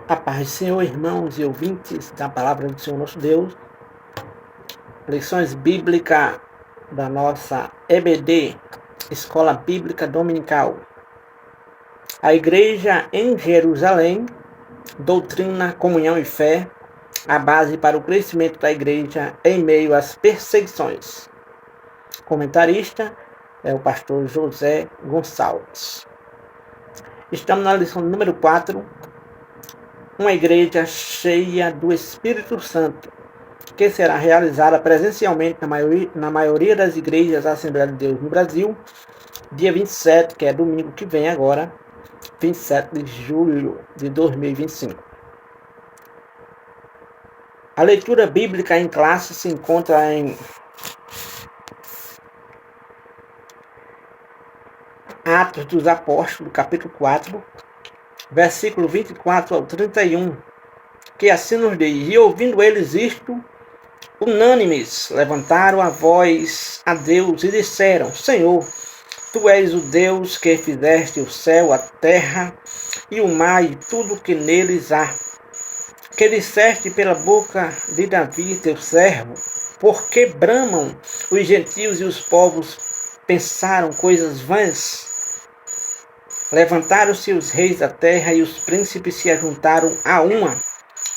A paz do Senhor, irmãos e ouvintes da Palavra do Senhor nosso Deus. Lições bíblicas da nossa EBD, Escola Bíblica Dominical. A Igreja em Jerusalém, doutrina, comunhão e fé, a base para o crescimento da Igreja em meio às perseguições. Comentarista é o pastor José Gonçalves. Estamos na lição número 4. Uma igreja cheia do Espírito Santo, que será realizada presencialmente na maioria das igrejas da Assembleia de Deus no Brasil, dia 27, que é domingo que vem agora, 27 de julho de 2025. A leitura bíblica em classe se encontra em Atos dos Apóstolos, capítulo 4, versículo 24 ao 31, que assim nos diz: E ouvindo eles isto, unânimes levantaram a voz a Deus e disseram: Senhor, Tu és o Deus que fizeste o céu, a terra e o mar e tudo que neles há, que disseste pela boca de Davi, teu servo, porque bramam os gentios e os povos pensaram coisas vãs. Levantaram-se os reis da terra e os príncipes se ajuntaram a uma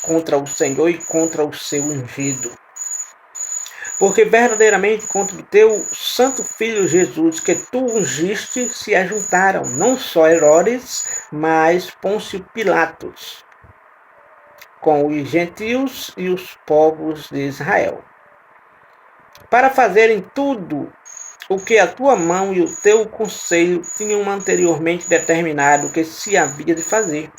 contra o Senhor e contra o seu ungido. Porque verdadeiramente contra o teu santo filho Jesus, que tu ungiste, se ajuntaram não só Herodes, mas Pôncio Pilatos, com os gentios e os povos de Israel, para fazerem tudo o que a tua mão e o teu conselho tinham anteriormente determinado que se havia de fazer.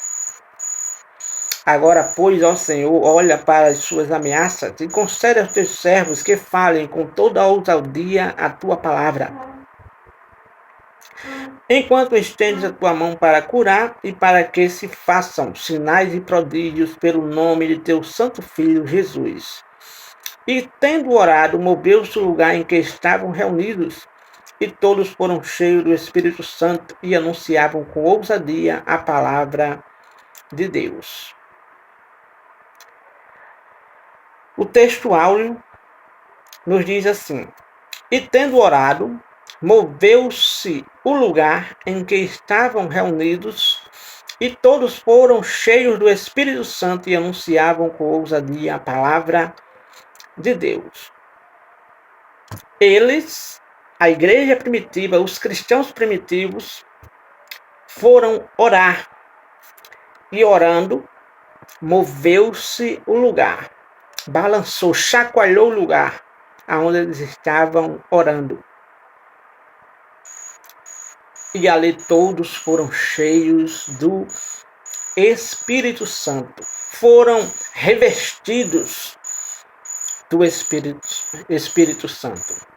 Agora, pois, ó Senhor, olha para as suas ameaças e concede aos teus servos que falem com toda a ousadia a tua palavra, enquanto estendes a tua mão para curar e para que se façam sinais e prodígios pelo nome de teu santo Filho Jesus. E tendo orado, moveu-se o lugar em que estavam reunidos, e todos foram cheios do Espírito Santo e anunciavam com ousadia a palavra de Deus. O texto áureo nos diz assim: E tendo orado, moveu-se o lugar em que estavam reunidos, e todos foram cheios do Espírito Santo e anunciavam com ousadia a palavra de Deus. Eles, a igreja primitiva, os cristãos primitivos, foram orar. E orando, moveu-se o lugar. Balançou, chacoalhou o lugar aonde eles estavam orando. E ali todos foram cheios do Espírito Santo. Foram revestidos do Espírito Santo.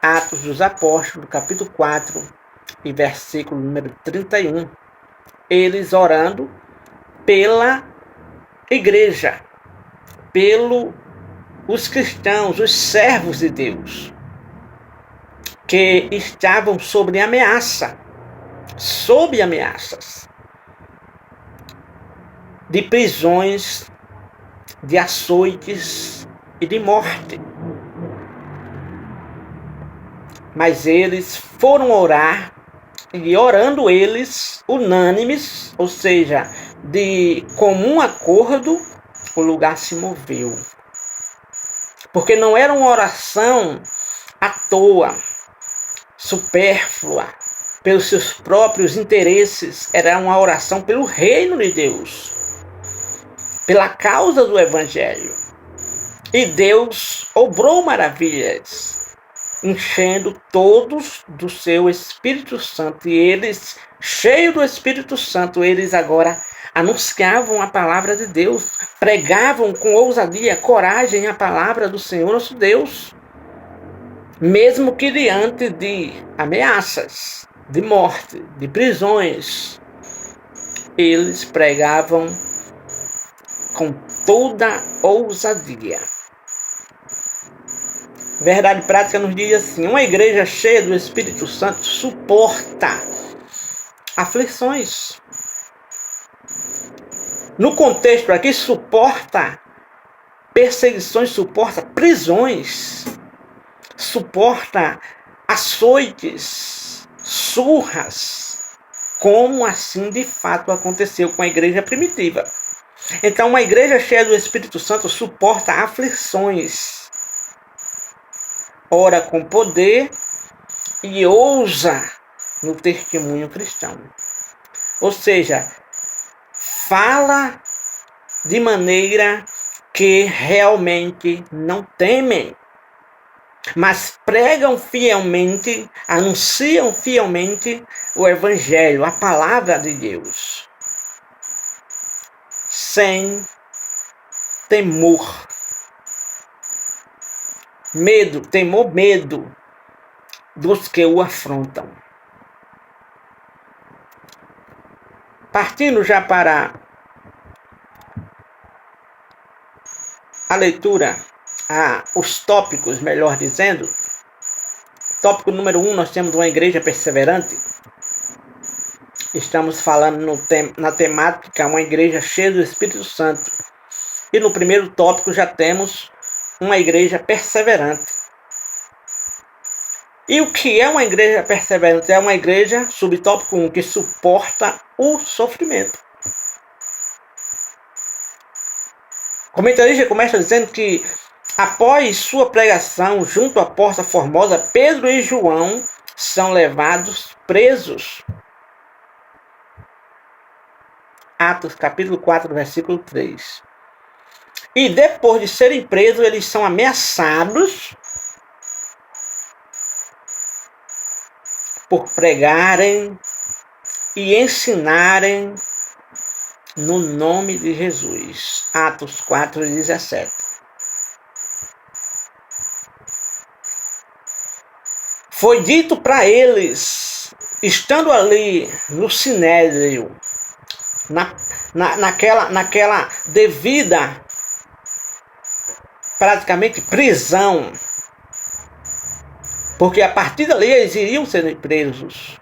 Atos dos Apóstolos, capítulo 4, e versículo número 31. Eles orando pela igreja, pelos cristãos, os servos de Deus, que estavam sob ameaças de prisões, de açoites e de morte. Mas eles foram orar, e orando eles, unânimes, ou seja, de comum acordo, o lugar se moveu. Porque não era uma oração à toa, supérflua, pelos seus próprios interesses. Era uma oração pelo reino de Deus, pela causa do Evangelho. E Deus obrou maravilhas, enchendo todos do seu Espírito Santo. E eles, cheios do Espírito Santo, eles agora anunciavam a palavra de Deus, pregavam com ousadia, coragem a palavra do Senhor nosso Deus, mesmo que diante de ameaças, de morte, de prisões, eles pregavam com toda ousadia. Verdade prática nos diz assim: uma igreja cheia do Espírito Santo suporta aflições. No contexto aqui, suporta perseguições, suporta prisões, suporta açoites, surras, como assim de fato aconteceu com a igreja primitiva. Então, uma igreja cheia do Espírito Santo suporta aflições, ora com poder e ousa no testemunho cristão. Ou seja, fala de maneira que realmente não temem, mas pregam fielmente, anunciam fielmente o Evangelho, a palavra de Deus, sem temor. Medo dos que o afrontam. Partindo já para a leitura, os tópicos, melhor dizendo. Tópico número 1, nós temos uma igreja perseverante. Estamos falando na temática, uma igreja cheia do Espírito Santo. E no primeiro tópico já temos uma igreja perseverante. E o que é uma igreja perseverante? É uma igreja, subtópico 1, que suporta o sofrimento. O comentarista começa dizendo que após sua pregação junto à Porta Formosa, Pedro e João são levados presos. Atos capítulo 4, versículo 3. E depois de serem presos, eles são ameaçados por pregarem e ensinarem no nome de Jesus. Atos 4:17. Foi dito para eles, estando ali no Sinédrio, naquela devida, praticamente, prisão, porque a partir dali eles iriam ser presos,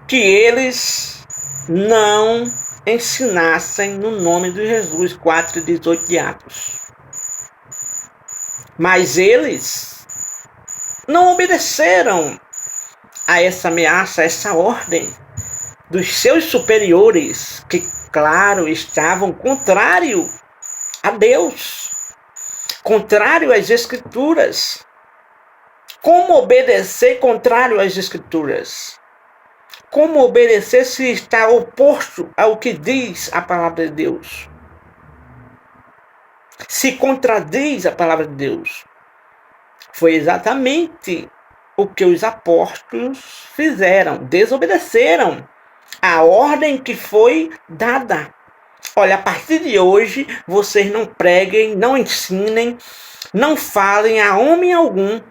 que eles não ensinassem no nome de Jesus, 4:18 de Atos. Mas eles não obedeceram a essa ameaça, a essa ordem dos seus superiores, que, claro, estavam contrário a Deus, contrário às Escrituras. Como obedecer contrário às Escrituras? Como obedecer se está oposto ao que diz a palavra de Deus? Se contradiz a palavra de Deus. Foi exatamente o que os apóstolos fizeram. Desobedeceram a ordem que foi dada. Olha, a partir de hoje, vocês não preguem, não ensinem, não falem a homem algum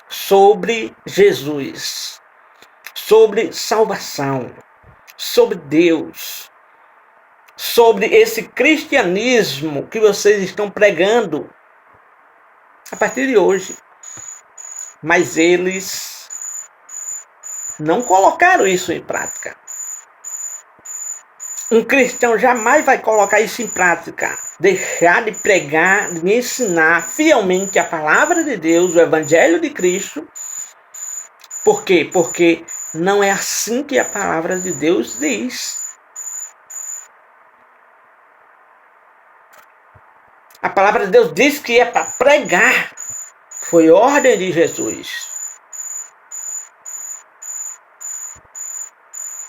sobre Jesus, sobre salvação, sobre Deus, sobre esse cristianismo que vocês estão pregando a partir de hoje. Mas eles não colocaram isso em prática. Um cristão jamais vai colocar isso em prática. Deixar de pregar, de ensinar fielmente a palavra de Deus, o Evangelho de Cristo. Por quê? Porque não é assim que a palavra de Deus diz. A palavra de Deus diz que é para pregar. Foi ordem de Jesus.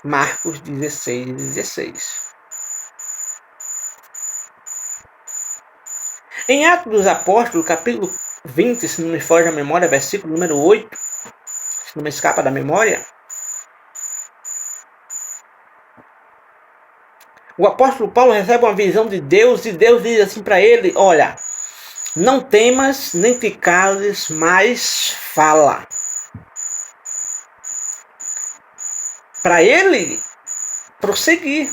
Marcos 16:16. Em Atos dos Apóstolos, capítulo 20, se não me foge a memória, versículo número 8, se não me escapa da memória, o apóstolo Paulo recebe uma visão de Deus e Deus diz assim para ele: olha, não temas nem te cales, mas fala. Para ele prosseguir,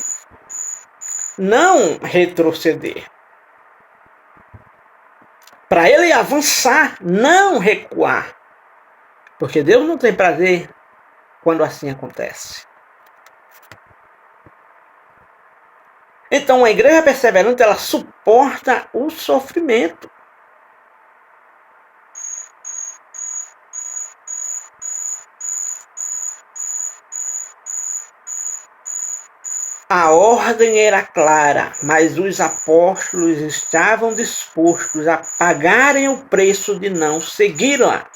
não retroceder. Para ele avançar, não recuar. Porque Deus não tem prazer quando assim acontece. Então, a igreja perseverante, ela suporta o sofrimento. A ordem era clara, mas os apóstolos estavam dispostos a pagarem o preço de não segui-la.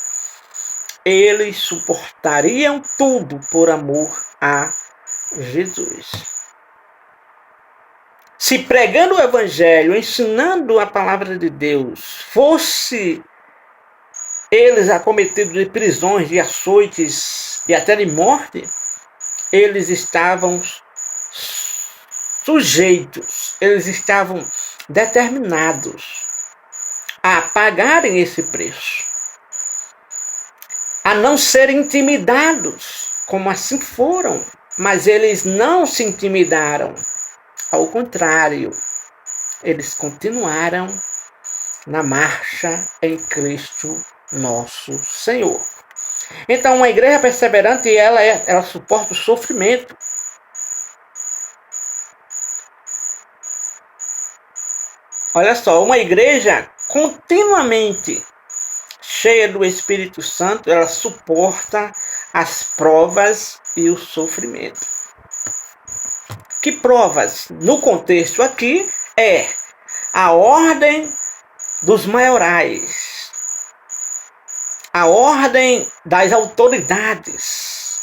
Eles suportariam tudo por amor a Jesus. Se pregando o evangelho, ensinando a palavra de Deus, fosse eles acometidos de prisões, de açoites e até de morte, eles estavam sujeitos, eles estavam determinados a pagarem esse preço, a não serem intimidados, como assim foram, mas eles não se intimidaram, ao contrário, eles continuaram na marcha em Cristo nosso Senhor. Então, uma igreja perseverante, ela suporta o sofrimento. Olha só, uma igreja continuamente cheia do Espírito Santo, ela suporta as provas e o sofrimento. Que provas? No contexto aqui é a ordem dos maiorais, a ordem das autoridades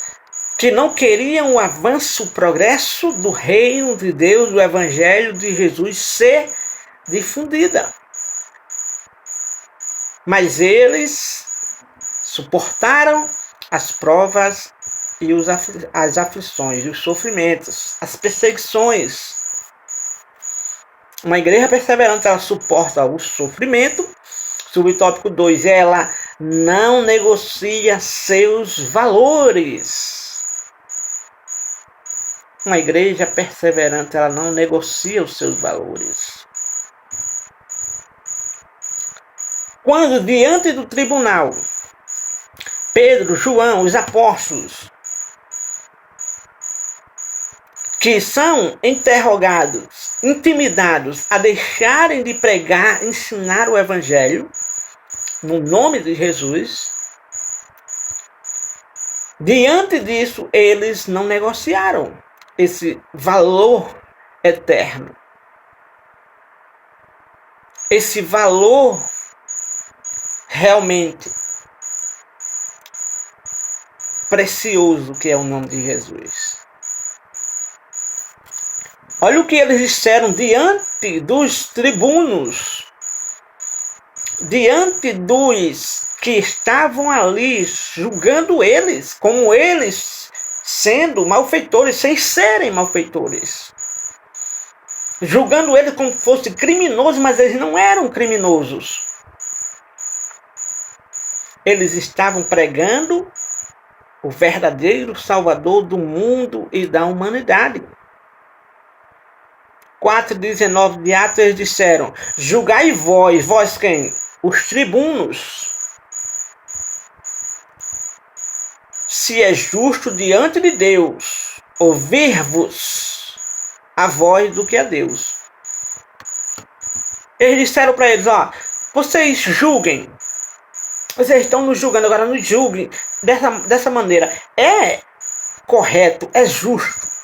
que não queriam o avanço, o progresso do reino de Deus, do Evangelho de Jesus ser difundida. Mas eles suportaram as provas e as aflições, os sofrimentos, as perseguições. Uma igreja perseverante, ela suporta o sofrimento. Subtópico 2, ela não negocia seus valores. Uma igreja perseverante, ela não negocia os seus valores. Quando diante do tribunal, Pedro, João, os apóstolos, que são interrogados, intimidados a deixarem de pregar, ensinar o Evangelho, no nome de Jesus, diante disso, eles não negociaram esse valor eterno, esse valor realmente precioso que é o nome de Jesus. Olha o que eles disseram diante dos tribunos, diante dos que estavam ali julgando eles, como eles sendo malfeitores, sem serem malfeitores. Julgando eles como se fossem criminosos, mas eles não eram criminosos. Eles estavam pregando o verdadeiro Salvador do mundo e da humanidade. 4:19 de Atos, eles disseram: julgai vós quem? Os tribunos. Se é justo diante de Deus ouvir-vos a voz do que a Deus. Eles disseram para eles: vocês julguem. Vocês estão nos julgando, agora nos julguem dessa maneira. É correto, é justo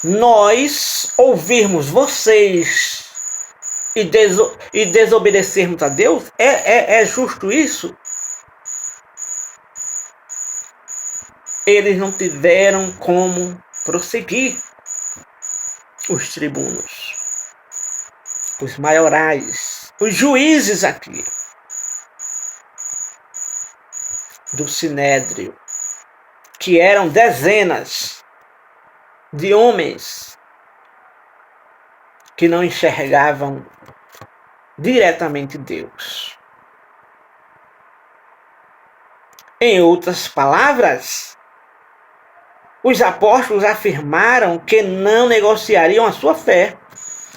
nós ouvirmos vocês e desobedecermos a Deus? É justo isso? Eles não tiveram como prosseguir. Os tribunos, os maiorais, os juízes aqui do Sinédrio, que eram dezenas de homens que não enxergavam diretamente Deus. Em outras palavras, os apóstolos afirmaram que não negociariam a sua fé.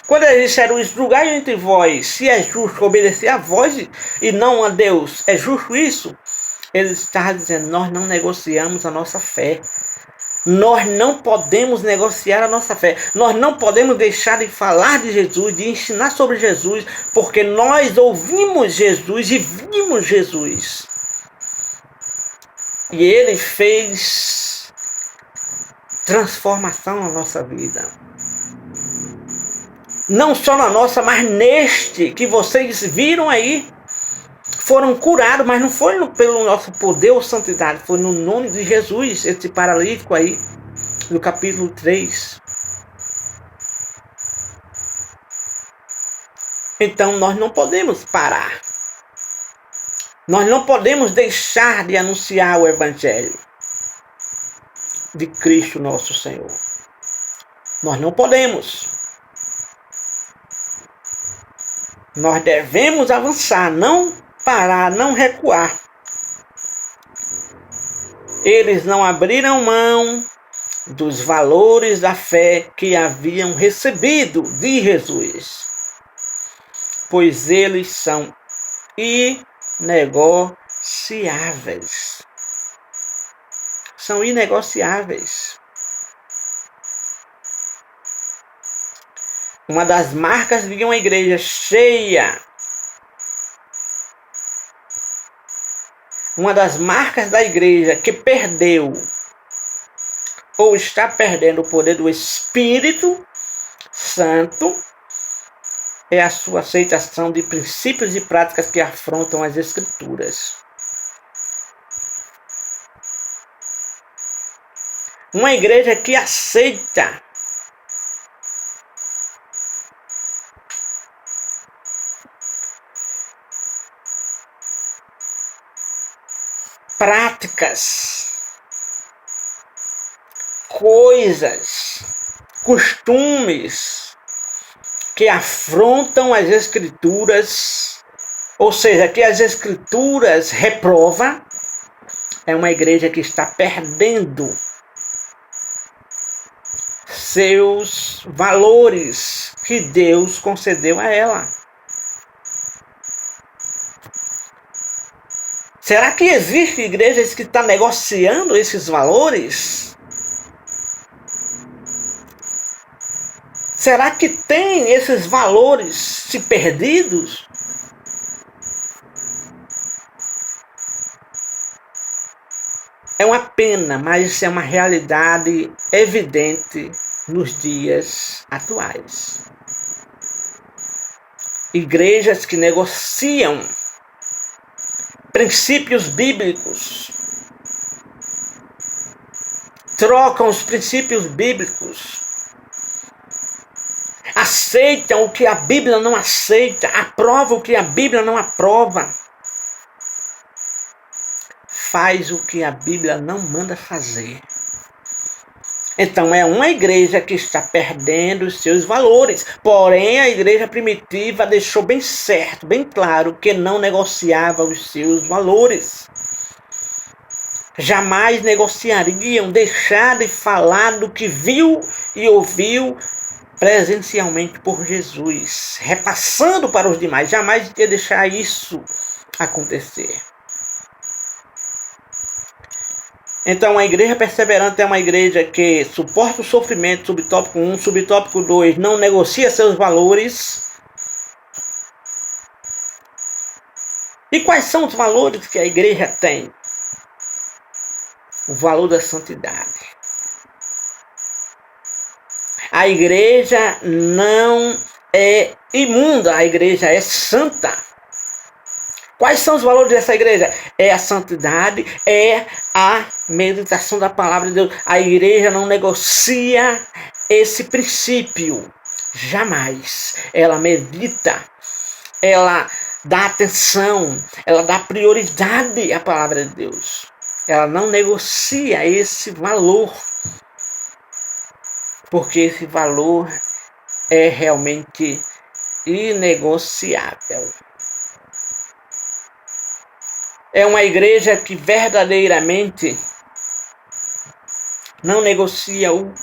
Quando eles disseram isso: julgai entre vós, se é justo obedecer a vós e não a Deus, é justo isso? Eles estavam dizendo: nós não negociamos a nossa fé. Nós não podemos negociar a nossa fé. Nós não podemos deixar de falar de Jesus, de ensinar sobre Jesus, porque nós ouvimos Jesus e vimos Jesus. E Ele fez transformação na nossa vida. Não só na nossa, mas neste que vocês viram aí. Foram curados, mas não foi pelo nosso poder ou santidade, foi no nome de Jesus, esse paralítico aí, no capítulo 3. Então nós não podemos parar. Nós não podemos deixar de anunciar o Evangelho de Cristo nosso Senhor. Nós não podemos. Nós devemos avançar, não parar, não recuar. Eles não abriram mão dos valores da fé que haviam recebido de Jesus, pois eles são inegociáveis. São inegociáveis. Uma das marcas de uma igreja cheia, uma das marcas da igreja que perdeu ou está perdendo o poder do Espírito Santo é a sua aceitação de princípios e práticas que afrontam as Escrituras. Uma igreja que aceita práticas, coisas, costumes que afrontam as Escrituras, ou seja, que as Escrituras reprovam, é uma igreja que está perdendo seus valores que Deus concedeu a ela. Será que existem igrejas que estão negociando esses valores? Será que tem esses valores se perdidos? É uma pena, mas isso é uma realidade evidente nos dias atuais. Igrejas que negociam princípios bíblicos, trocam os princípios bíblicos, aceitam o que a Bíblia não aceita, aprovam o que a Bíblia não aprova, faz o que a Bíblia não manda fazer. Então é uma igreja que está perdendo os seus valores. Porém, a igreja primitiva deixou bem certo, bem claro, que não negociava os seus valores. Jamais negociariam deixar de falar do que viu e ouviu presencialmente por Jesus, repassando para os demais. Jamais ia deixar isso acontecer. Então, a igreja perseverante é uma igreja que suporta o sofrimento, subtópico 1, subtópico 2, não negocia seus valores. E quais são os valores que a igreja tem? O valor da santidade. A igreja não é imunda, a igreja é santa. Quais são os valores dessa igreja? É a santidade, é a meditação da palavra de Deus. A igreja não negocia esse princípio. Jamais. Ela medita, ela dá atenção, ela dá prioridade à palavra de Deus. Ela não negocia esse valor, porque esse valor é realmente inegociável. É uma igreja que verdadeiramente não negocia o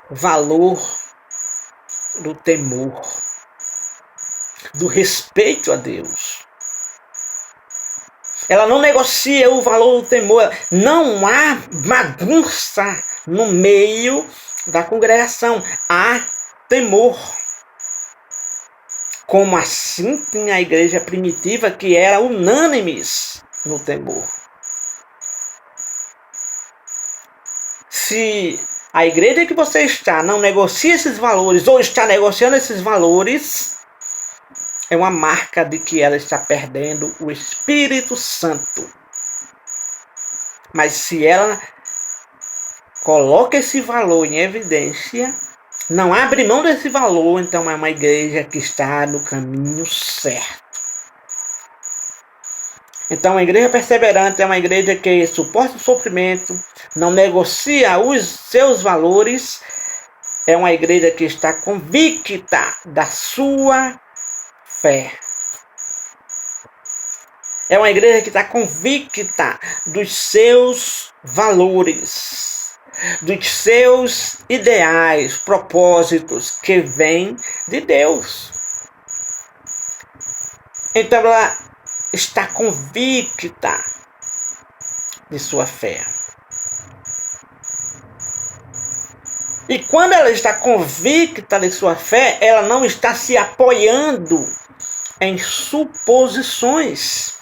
valor do temor, do respeito a Deus. Ela não negocia o valor do temor. Não há bagunça no meio da congregação. Há temor. Como assim tinha a igreja primitiva que era unânimes no temor. Se a igreja que você está não negocia esses valores ou está negociando esses valores, é uma marca de que ela está perdendo o Espírito Santo. Mas se ela coloca esse valor em evidência, não abre mão desse valor, então é uma igreja que está no caminho certo. Então a igreja perseverante é uma igreja que suporta o sofrimento, não negocia os seus valores, é uma igreja que está convicta da sua fé. É uma igreja que está convicta dos seus valores, dos seus ideais, propósitos que vêm de Deus. Então ela está convicta de sua fé. E quando ela está convicta de sua fé, ela não está se apoiando em suposições.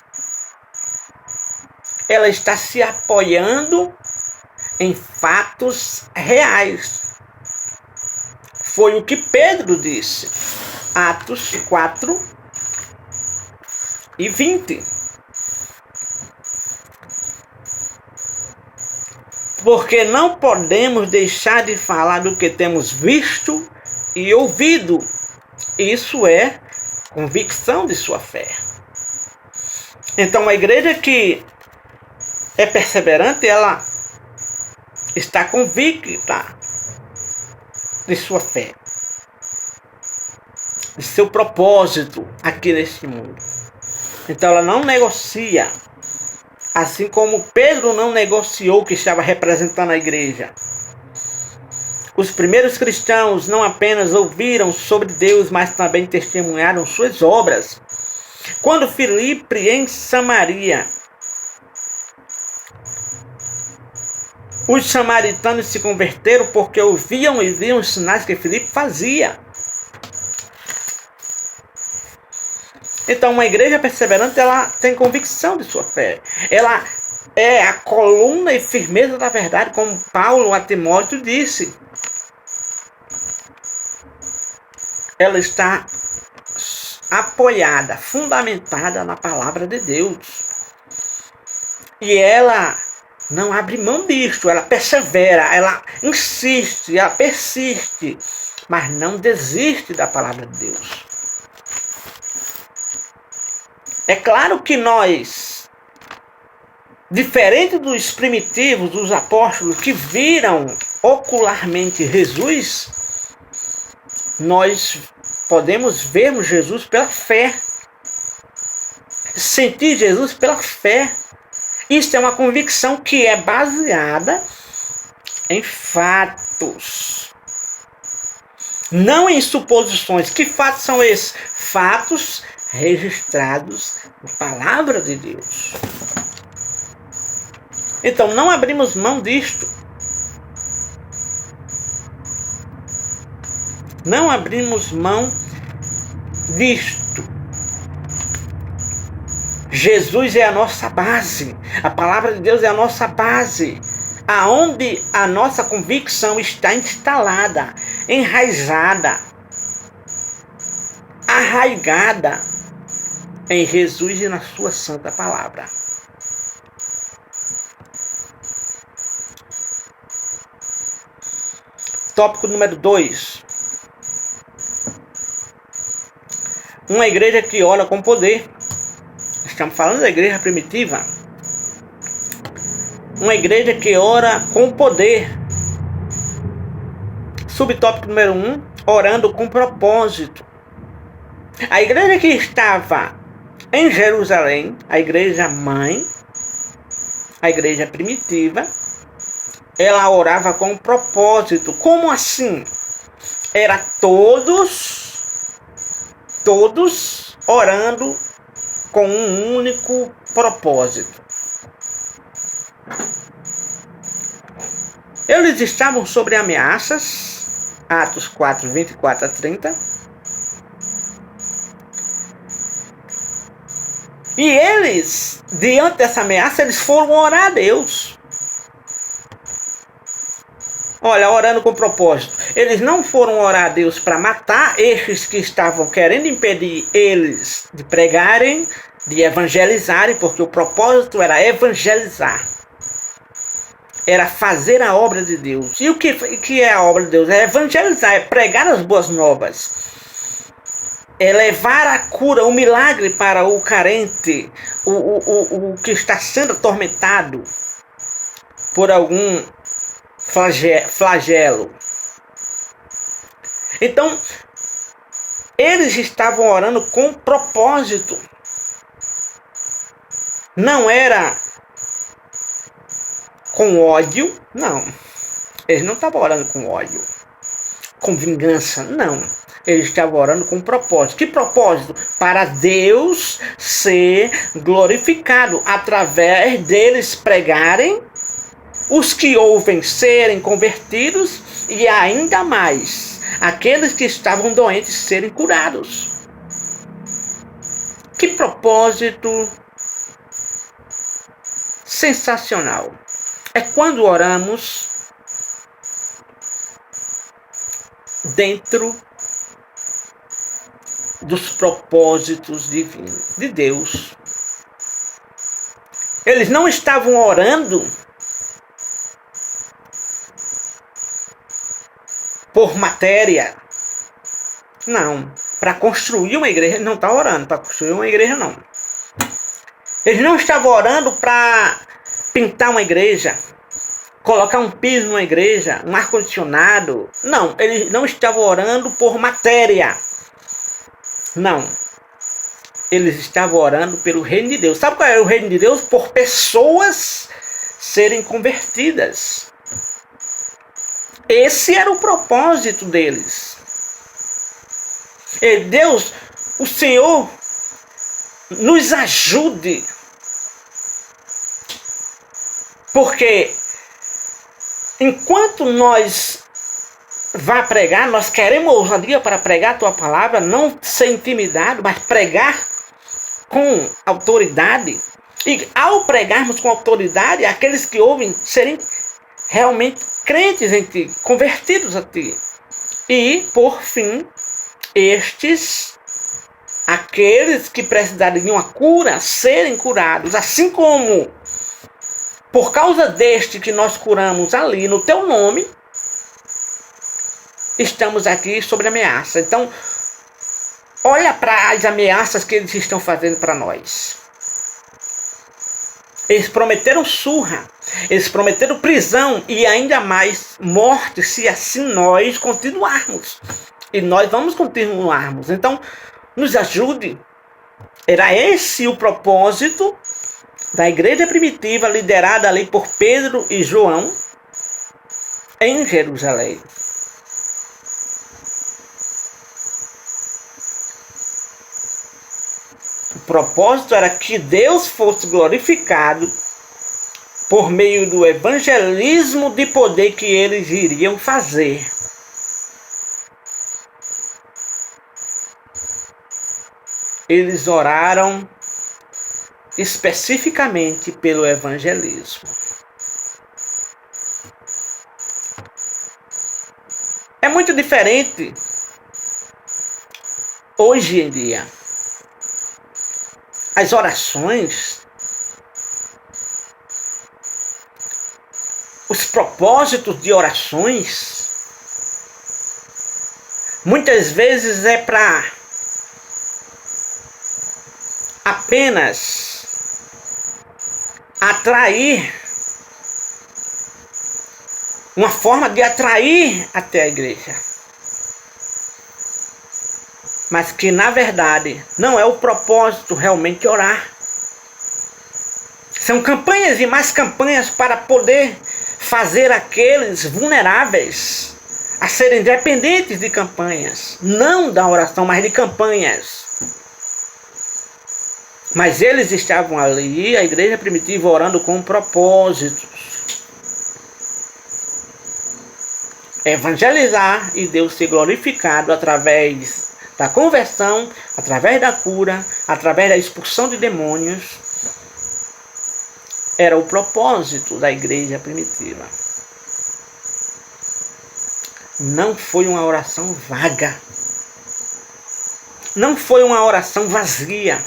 Ela está se apoiando em fatos reais. Foi o que Pedro disse. Atos 4:20. Porque não podemos deixar de falar do que temos visto e ouvido. Isso é convicção de sua fé. Então a igreja que é perseverante, ela está convicta de sua fé, de seu propósito aqui neste mundo. Então ela não negocia, assim como Pedro não negociou que estava representando a igreja. Os primeiros cristãos não apenas ouviram sobre Deus, mas também testemunharam suas obras. Quando Filipe em Samaria, os samaritanos se converteram porque ouviam e viam os sinais que Filipe fazia. Então, uma igreja perseverante, ela tem convicção de sua fé. Ela é a coluna e firmeza da verdade, como Paulo a Timóteo disse. Ela está apoiada, fundamentada na palavra de Deus. E ela não abre mão disto, ela persevera, ela insiste, ela persiste, mas não desiste da palavra de Deus. É claro que nós, diferente dos primitivos, dos apóstolos que viram ocularmente Jesus, nós podemos vermos Jesus pela fé, sentir Jesus pela fé. Isso é uma convicção que é baseada em fatos, não em suposições. Que fatos são esses? Fatos registrados na palavra de Deus. Então não abrimos mão disto. Não abrimos mão disto. Jesus é a nossa base. A palavra de Deus é a nossa base. Aonde a nossa convicção está instalada, enraizada, arraigada em Jesus e na sua santa palavra. Tópico número 2. Uma igreja que ora com poder. Estamos falando da igreja primitiva. Uma igreja que ora com poder. Subtópico número 1. Orando com propósito. A igreja que estava em Jerusalém, a igreja mãe, a igreja primitiva, ela orava com propósito. Como assim? Era todos orando com um único propósito. Eles estavam sob ameaças, Atos 4, 24 a 30. E eles, diante dessa ameaça, eles foram orar a Deus. Olha, orando com propósito. Eles não foram orar a Deus para matar estes que estavam querendo impedir eles de pregarem, de evangelizarem, porque o propósito era evangelizar. Era fazer a obra de Deus. E o que é a obra de Deus? É evangelizar, é pregar as boas novas. É levar a cura, o milagre para o carente, o que está sendo atormentado por algum flagelo. Então, eles estavam orando com propósito. Não era com ódio, não. Eles não estavam orando com ódio, com vingança, não. Eles estavam orando com propósito. Que propósito? Para Deus ser glorificado através deles pregarem, os que ouvem serem convertidos e ainda mais, aqueles que estavam doentes serem curados. Que propósito sensacional. É quando oramos dentro dos propósitos divinos de Deus. Eles não estavam orando por matéria. Não. Para construir uma igreja, ele não está orando. Para construir uma igreja, não. Eles não estavam orando para pintar uma igreja, colocar um piso numa igreja, um ar-condicionado. Não. Eles não estavam orando por matéria. Não. Eles estavam orando pelo reino de Deus. Sabe qual é o reino de Deus? Por pessoas serem convertidas. Esse era o propósito deles. E Deus, o Senhor, nos ajude. Porque enquanto nós vai pregar, nós queremos ousadia para pregar a tua palavra, não ser intimidado, mas pregar com autoridade. E ao pregarmos com autoridade, aqueles que ouvem serem realmente crentes em ti, convertidos a ti. E, por fim, estes, aqueles que precisarem de uma cura, serem curados, assim como por causa deste que nós curamos ali no teu nome, estamos aqui sob ameaça. Então, olha para as ameaças que eles estão fazendo para nós. Eles prometeram surra, eles prometeram prisão e ainda mais morte, se assim nós continuarmos. E nós vamos continuarmos. Então, nos ajude. Era esse o propósito da igreja primitiva, liderada ali por Pedro e João, em Jerusalém. O propósito era que Deus fosse glorificado por meio do evangelismo de poder que eles iriam fazer. Eles oraram especificamente pelo evangelismo. É muito diferente hoje em dia. As orações, os propósitos de orações, muitas vezes é para apenas atrair, uma forma de atrair até a igreja. Mas que na verdade não é o propósito realmente orar. São campanhas e mais campanhas para poder fazer aqueles vulneráveis a serem dependentes de campanhas. Não da oração, mas de campanhas. Mas eles estavam ali, a igreja primitiva, orando com propósitos. evangelizar e Deus ser glorificado através da conversão, através da cura, através da expulsão de demônios, era o propósito da igreja primitiva. Não foi uma oração vaga. Não foi uma oração vazia.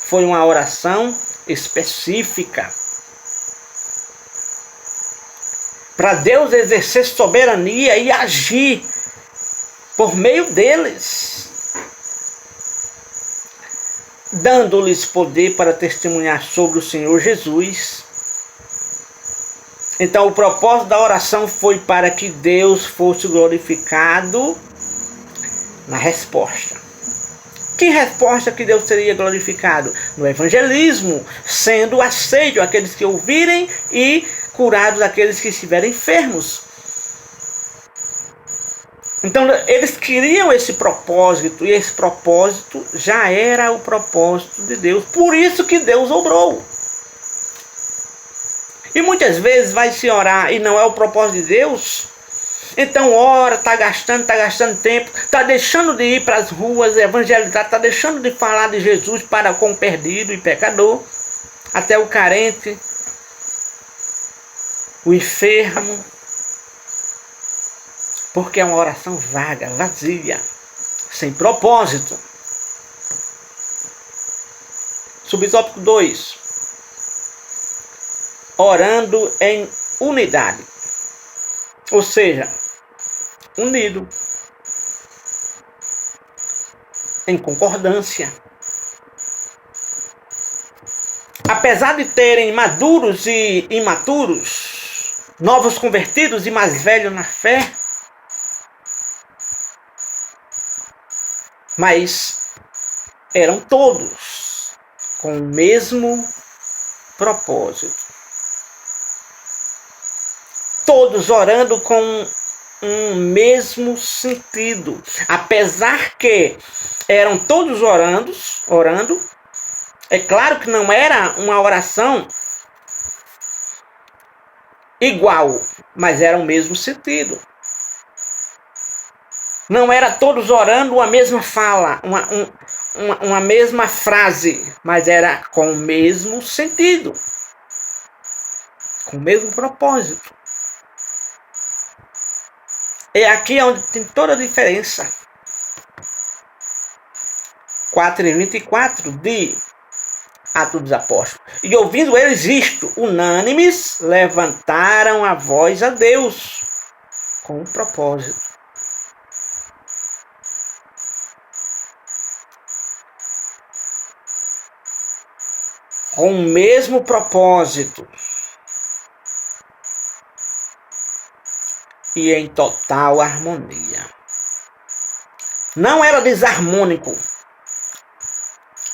Foi uma oração específica. Para Deus exercer soberania e agir por meio deles, dando-lhes poder para testemunhar sobre o Senhor Jesus. Então o propósito da oração foi para que Deus fosse glorificado na resposta. Que resposta que Deus seria glorificado? No evangelismo, sendo aceito aqueles que ouvirem e curados aqueles que estiverem enfermos. Então eles queriam esse propósito, e esse propósito já era o propósito de Deus. Por isso que Deus obrou. E muitas vezes vai se orar e não é o propósito de Deus. Então ora, está gastando tempo, está deixando de ir para as ruas evangelizar, está deixando de falar de Jesus para com o perdido e pecador, até o carente, o enfermo, porque é uma oração vaga, vazia, sem propósito. Subtópico 2. Orando em unidade. Ou seja, unido, em concordância. Apesar de terem maduros e imaturos, novos convertidos e mais velhos na fé, mas eram todos com o mesmo propósito. Todos orando com um mesmo sentido. Apesar que eram todos orando, é claro que não era uma oração igual, mas era o mesmo sentido. Não era todos orando a mesma fala, uma mesma frase, mas era com o mesmo sentido, com o mesmo propósito. É aqui onde tem toda a diferença. 4:24 de Atos dos Apóstolos. E ouvindo eles isto, unânimes, levantaram a voz a Deus, com um propósito. Com o mesmo propósito. E em total harmonia. Não era desarmônico.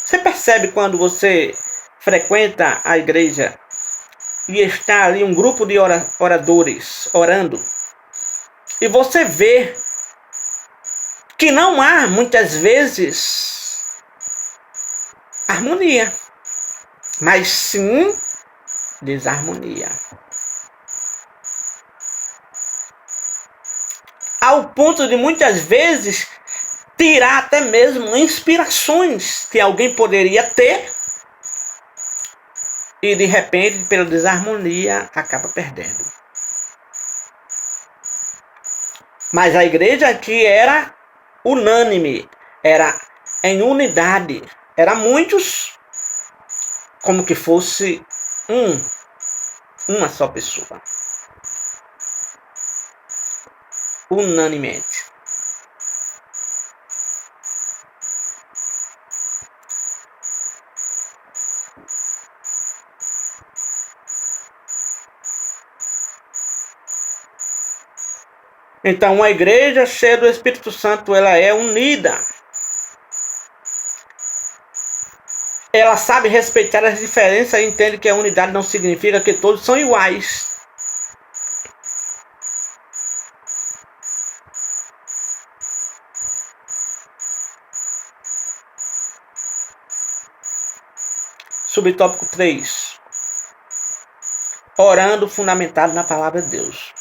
Você percebe quando você frequenta a igreja e está ali um grupo de oradores orando, e você vê que não há muitas vezes harmonia, mas sim desarmonia. Ao ponto de muitas vezes tirar até mesmo inspirações que alguém poderia ter e de repente, pela desarmonia, acaba perdendo. Mas a igreja aqui era unânime, era em unidade, era muitos, como que fosse uma só pessoa. Unanimemente. Então, uma igreja cheia do Espírito Santo, ela é unida. Ela sabe respeitar as diferenças e entende que a unidade não significa que todos são iguais. Subtópico 3. Orando fundamentado na palavra de Deus.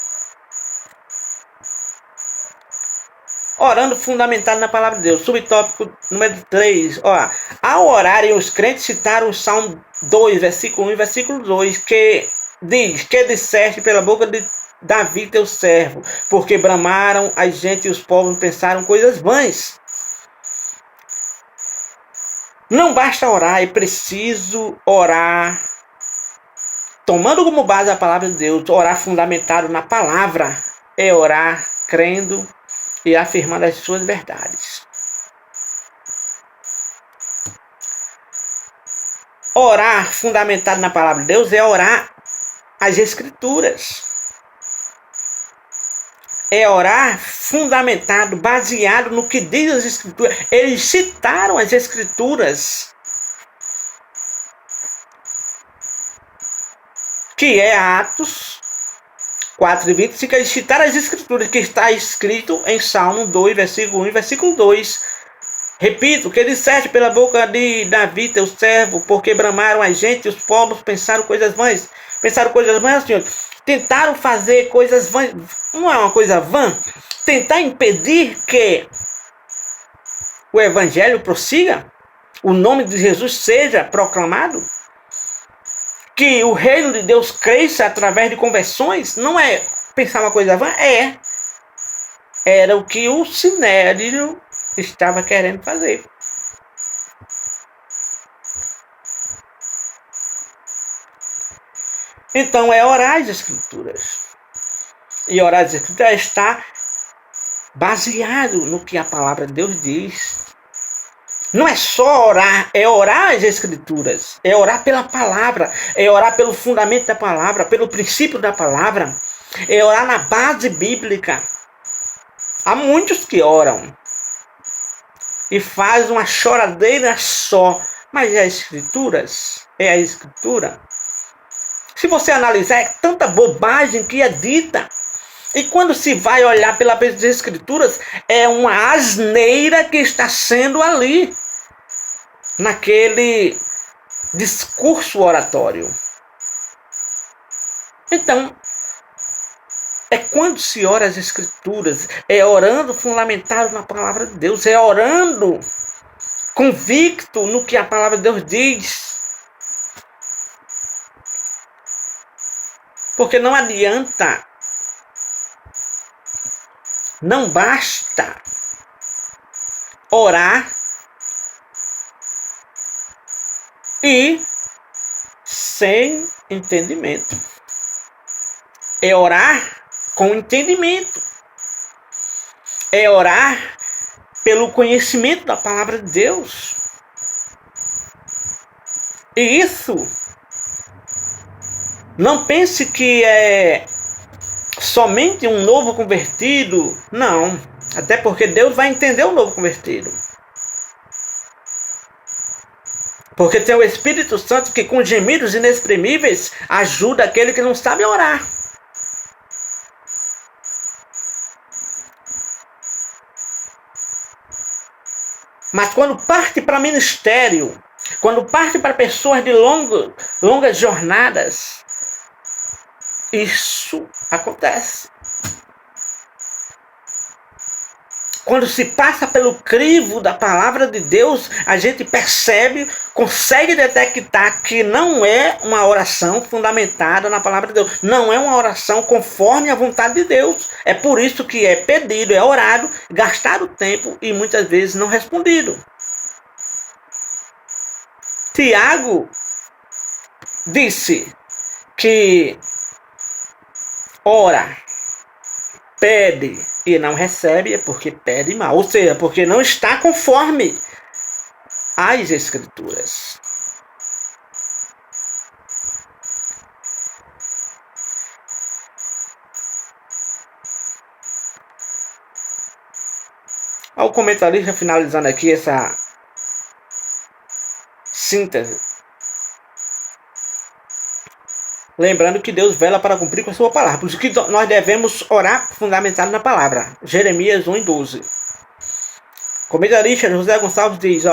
Orando fundamentado na palavra de Deus. Subtópico número 3. Ó, ao orarem, os crentes citaram o Salmo 2, versículo 1 e versículo 2, que diz: que disseste pela boca de Davi teu servo, porque bramaram a gente e os povos pensaram coisas vãs. Não basta orar, é preciso orar tomando como base a palavra de Deus. Orar fundamentado na palavra é orar crendo e afirmando as suas verdades. Orar fundamentado na palavra de Deus é orar as Escrituras. É orar fundamentado, baseado no que diz as Escrituras. Eles citaram as Escrituras, que é Atos 4:25, eles citaram as Escrituras, que está escrito em Salmo 2, versículo 1 e versículo 2. Repito, que disseste pela boca de Davi, teu servo, porque bramaram a gente e os povos pensaram coisas vãs. Pensaram coisas vãs, Senhor. Tentaram fazer coisas vãs. Não é uma coisa vã? Tentar impedir que o evangelho prossiga, o nome de Jesus seja proclamado, que o reino de Deus cresça através de conversões. Não é pensar uma coisa vã? Era o que o Sinédrio estava querendo fazer. Então é orar as Escrituras. E orar as Escrituras está baseado no que a palavra de Deus diz. Não é só orar, é orar as Escrituras. É orar pela palavra, é orar pelo fundamento da palavra, pelo princípio da palavra. É orar na base bíblica. Há muitos que oram e faz uma choradeira só. Mas é as Escrituras? É a Escritura? Se você analisar, é tanta bobagem que é dita. E quando se vai olhar pelas Escrituras, é uma asneira que está sendo ali, naquele discurso oratório. Então, é quando se ora as Escrituras, é orando fundamentado na palavra de Deus, é orando convicto no que a palavra de Deus diz. Porque não adianta, não basta orar e sem entendimento. É orar com entendimento. É orar pelo conhecimento da palavra de Deus. E isso, não pense que é somente um novo convertido. Não. Até porque Deus vai entender o novo convertido. Porque tem o Espírito Santo que com gemidos inexprimíveis ajuda aquele que não sabe orar. Mas quando parte para ministério, quando parte para pessoas de longas jornadas, isso acontece. Quando se passa pelo crivo da palavra de Deus, a gente percebe, consegue detectar que não é uma oração fundamentada na palavra de Deus. Não é uma oração conforme a vontade de Deus. É por isso que é pedido, é orado, gastado tempo e muitas vezes não respondido. Tiago disse que ora, pede e não recebe, é porque pede mal. Ou seja, porque não está conforme às Escrituras. O comentarista finalizando aqui essa síntese. Lembrando que Deus vela para cumprir com a sua palavra. Por isso que nós devemos orar fundamentado na palavra. Jeremias 1:12. Comentarista José Gonçalves diz,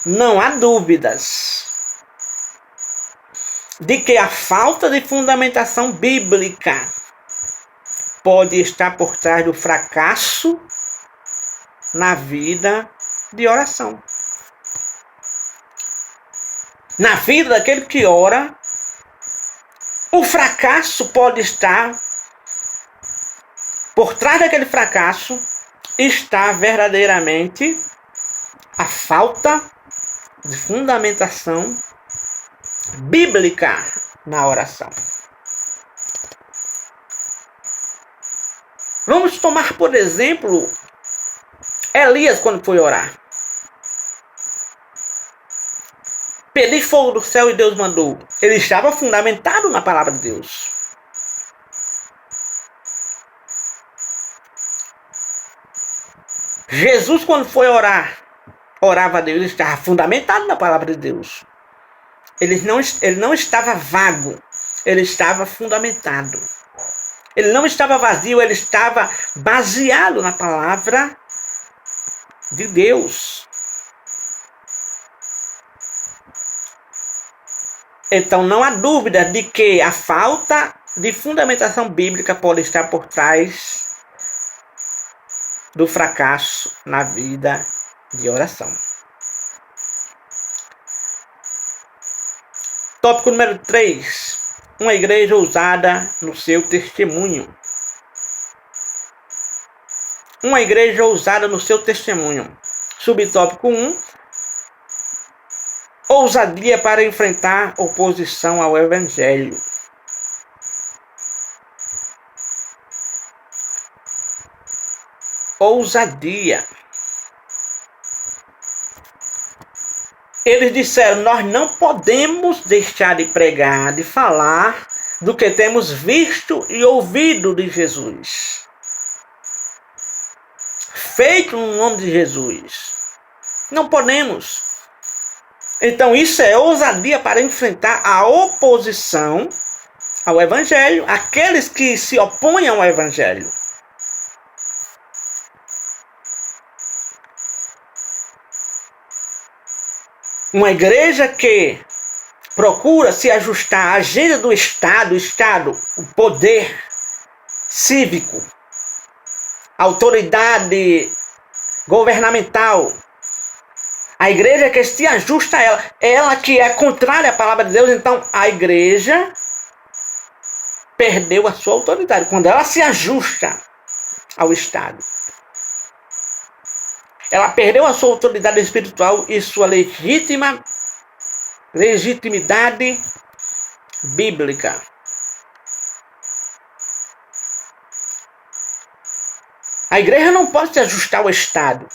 não há dúvidas de que a falta de fundamentação bíblica pode estar por trás do fracasso na vida de oração. Na vida daquele que ora, o fracasso pode estar por trás daquele fracasso, está verdadeiramente a falta de fundamentação bíblica na oração. Vamos tomar, por exemplo, Elias quando foi orar. Pedir fogo do céu e Deus mandou. Ele estava fundamentado na palavra de Deus. Jesus quando foi orar, orava a Deus, ele estava fundamentado na palavra de Deus. Ele não estava vago, ele estava fundamentado. Ele não estava vazio, ele estava baseado na palavra de Deus. Então não há dúvida de que a falta de fundamentação bíblica pode estar por trás do fracasso na vida de oração. Tópico número 3. Uma igreja ousada no seu testemunho. Uma igreja ousada no seu testemunho. Subtópico 1. Ousadia para enfrentar oposição ao Evangelho. Ousadia. Eles disseram, nós não podemos deixar de pregar, de falar do que temos visto e ouvido de Jesus. Feito no nome de Jesus. Não podemos. Então isso é ousadia para enfrentar a oposição ao Evangelho, aqueles que se opõem ao Evangelho. Uma igreja que procura se ajustar à agenda do Estado, o poder cívico, a autoridade governamental. A igreja que se ajusta a ela que é contrária à palavra de Deus, então a igreja perdeu a sua autoridade. Quando ela se ajusta ao Estado, ela perdeu a sua autoridade espiritual e sua legitimidade bíblica. A igreja não pode se ajustar ao Estado.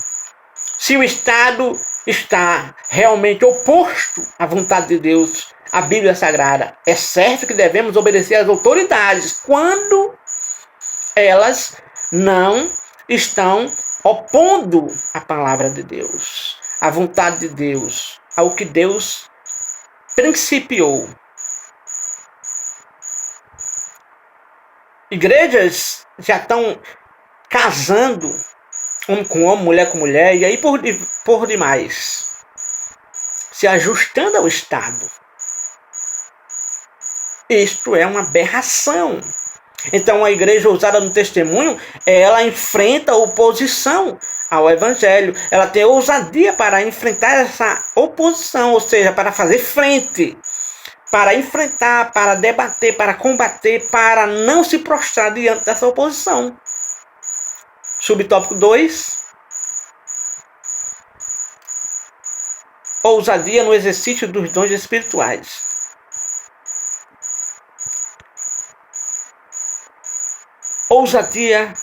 Se o Estado está realmente oposto à vontade de Deus, à Bíblia Sagrada, é certo que devemos obedecer às autoridades quando elas não estão opondo a palavra de Deus, a vontade de Deus, ao que Deus principiou. Igrejas já estão casando homem com homem, mulher com mulher, e aí por demais, se ajustando ao Estado. Isto é uma aberração. Então a igreja ousada no testemunho, ela enfrenta a oposição ao Evangelho. Ela tem ousadia para enfrentar essa oposição, ou seja, para fazer frente, para enfrentar, para debater, para combater, para não se prostrar diante dessa oposição. Subtópico 2. Ousadia no exercício dos dons espirituais. Ousadia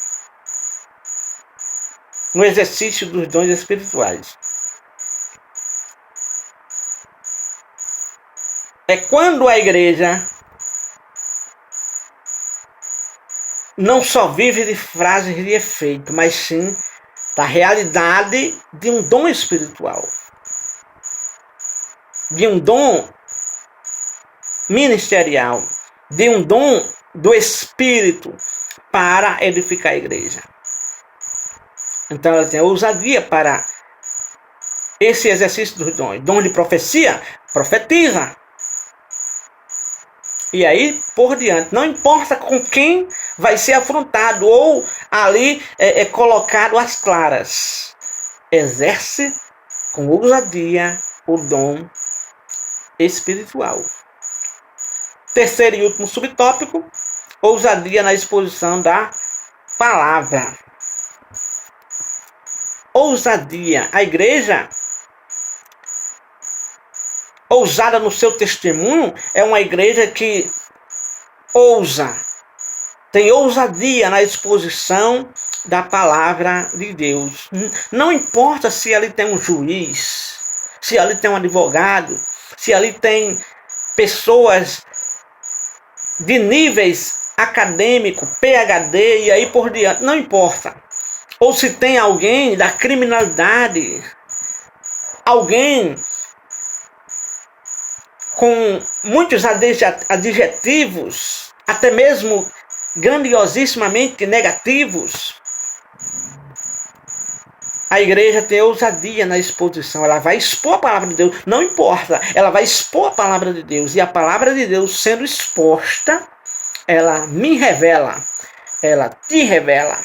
no exercício dos dons espirituais. É quando a igreja não só vive de frases de efeito, mas sim da realidade de um dom espiritual. De um dom ministerial. De um dom do Espírito para edificar a igreja. Então ela tem ousadia para esse exercício dos dons. Dom de profecia, profetiza. E aí, por diante, não importa com quem vai ser afrontado ou ali colocado às claras. exerce com ousadia o dom espiritual. Terceiro e último subtópico, ousadia na exposição da palavra. Ousadia. A igreja ousada no seu testemunho é uma igreja que ousa, tem ousadia na exposição da palavra de Deus. Não importa se ali tem um juiz, se ali tem um advogado, se ali tem pessoas de níveis acadêmico, PhD e aí por diante, não importa. Ou se tem alguém da criminalidade, alguém com muitos adjetivos, até mesmo grandiosissimamente negativos, a igreja tem ousadia na exposição. Ela vai expor a palavra de Deus, não importa, ela vai expor a palavra de Deus. E a palavra de Deus sendo exposta, ela me revela, ela te revela.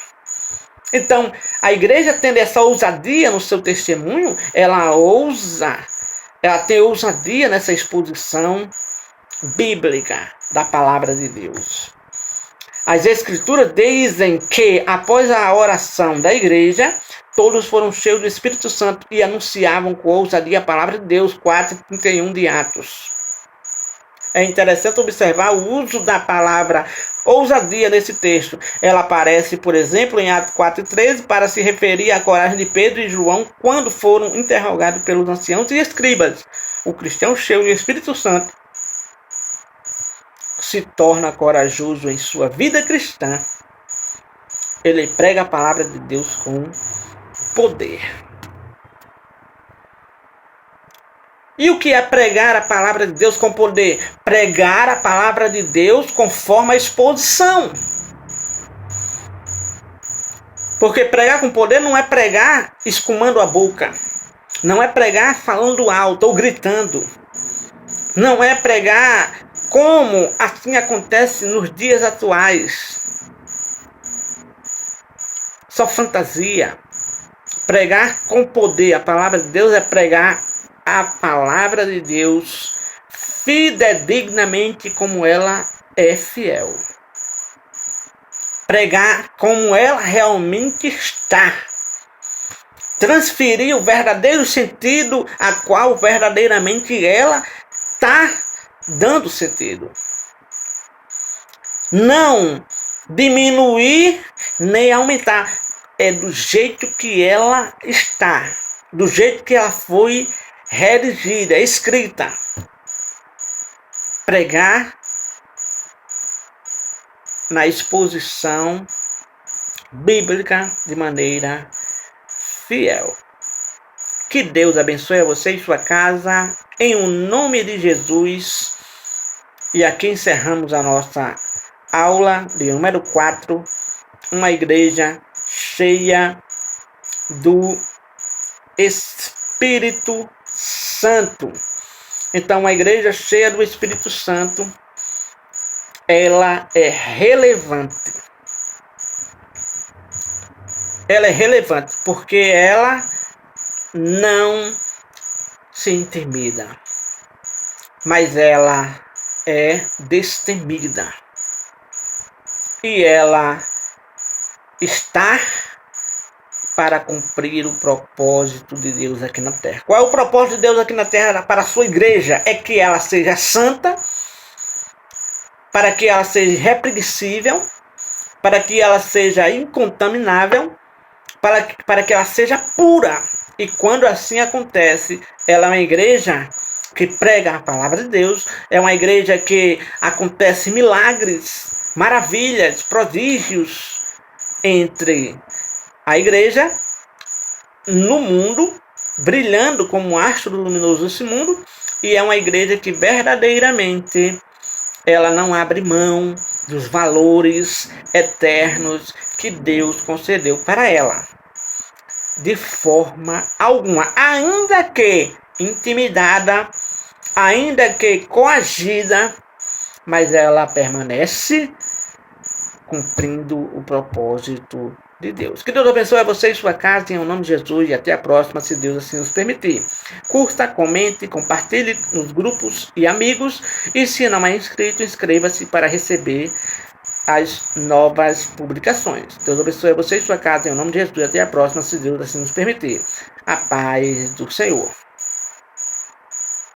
Então, a igreja tendo essa ousadia no seu testemunho, ela tem ousadia nessa exposição bíblica da palavra de Deus. As escrituras dizem que após a oração da igreja, todos foram cheios do Espírito Santo e anunciavam com ousadia a palavra de Deus, 4:31 de Atos. É interessante observar o uso da palavra ousadia nesse texto. Ela aparece, por exemplo, em Atos 4:13, para se referir à coragem de Pedro e João quando foram interrogados pelos anciãos e escribas. O cristão cheio do Espírito Santo se torna corajoso em sua vida cristã. Ele prega a palavra de Deus com poder. E o que é pregar a palavra de Deus com poder? Pregar a palavra de Deus conforme a exposição. Porque pregar com poder não é pregar escumando a boca. Não é pregar falando alto ou gritando. Não é pregar como assim acontece nos dias atuais. Só fantasia. Pregar com poder a palavra de Deus é pregar a palavra de Deus fidedignamente como ela é fiel. Pregar como ela realmente está. Transferir o verdadeiro sentido a qual verdadeiramente ela está dando sentido. Não diminuir nem aumentar. É do jeito que ela está. Do jeito que ela foi redigida, escrita. Pregar na exposição bíblica de maneira fiel. Que Deus abençoe a você e sua casa, em o nome de Jesus. E aqui encerramos a nossa aula de número 4, uma igreja cheia do Espírito Santo. Então, a igreja cheia do Espírito Santo, ela é relevante. Ela é relevante porque ela não se intimida, mas ela é destemida. E ela está para cumprir o propósito de Deus aqui na terra. Qual é o propósito de Deus aqui na terra para a sua igreja? É que ela seja santa, para que ela seja irrepreensível, para que ela seja incontaminável, para que ela seja pura. E quando assim acontece, ela é uma igreja que prega a palavra de Deus, é uma igreja que acontece milagres, maravilhas, prodígios entre a igreja no mundo, brilhando como um astro luminoso desse mundo, e é uma igreja que verdadeiramente ela não abre mão dos valores eternos que Deus concedeu para ela, de forma alguma, ainda que intimidada, ainda que coagida, mas ela permanece cumprindo o propósito de Deus. Que Deus abençoe a você e sua casa, em nome de Jesus, e até a próxima, se Deus assim nos permitir. Curta, comente, compartilhe nos grupos e amigos, e se não é inscrito, inscreva-se para receber as novas publicações. Deus abençoe a você e sua casa, em nome de Jesus, e até a próxima, se Deus assim nos permitir. A paz do Senhor.